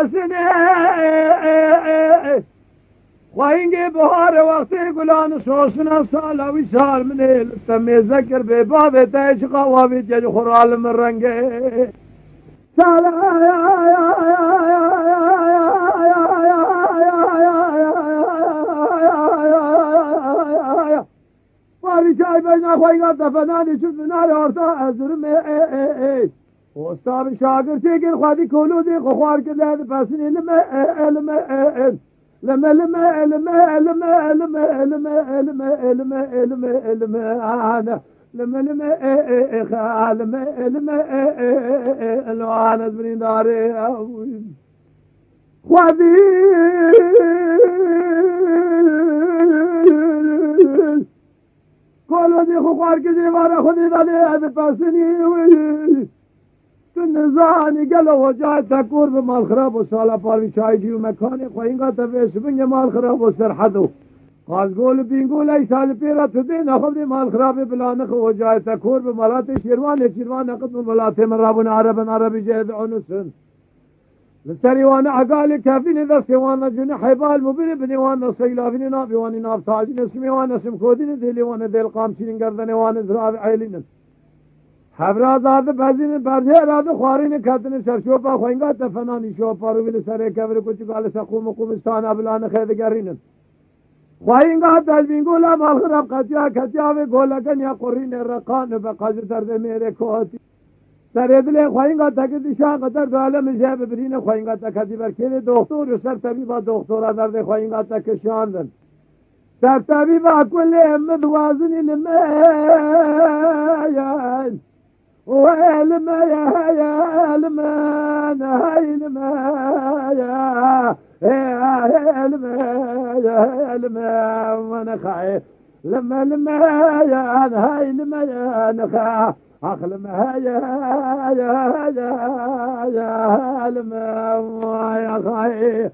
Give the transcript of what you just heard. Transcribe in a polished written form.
پسنه خواهینگی بهار وقتی گلان سوسنا سالاوی سال منه لطمه ذکر به باب تایش قواوی جج خورال من رنگه سالا واری چای بجنا خواهینگا دفنانی شد منار آرتا ازرم استاد شاگر چیگر خواهدی کلودی خوار که لید پسنی کلودی خوار که دیواره خودی داده از پسنی نزانی گلو و جای تکور به مال خراب و سالا پاروی چای جیو مکانی خوینگا تفیش بنگ مال خراب و سرحدو قازگول بینگول ای سال پیرا تدی نخوب دی مال خراب بلانخ و جای تکور به مالات شیروان قدم ملات من رابون عربی جهد عنسن لسریوان عقال کافین دستیوان جن حیبال مبین بنیوان سیلافین نابیوان ناب تاجین اسمیوان اسم کودین دیلیوان دیل قامچین گردنوان زراب عیلین حبرات آده بزین برجه اراده خوارین کتن سرشوپا خوینگا تفنانی شوپا رو بیل سره کبر کچی کال سقوم قومستان ابلان خیدگرینن خوینگا تجبینگولا مالخراب کتیا و گولکن یا قرین رقان بقاضی ترد میره کوتی سره دل خوینگا تکتی شان قدر دالم جهب برین خوینگا تکتی برکیل دکتر و سر طبیبا دکتر درد خوینگا تکشاندن سر طبیبا کل امد وازنی لمیان ويلما يا لما هيلما يا لما وانا خايف لما يا هيلما يا نخا اخلما يا لما يا خايف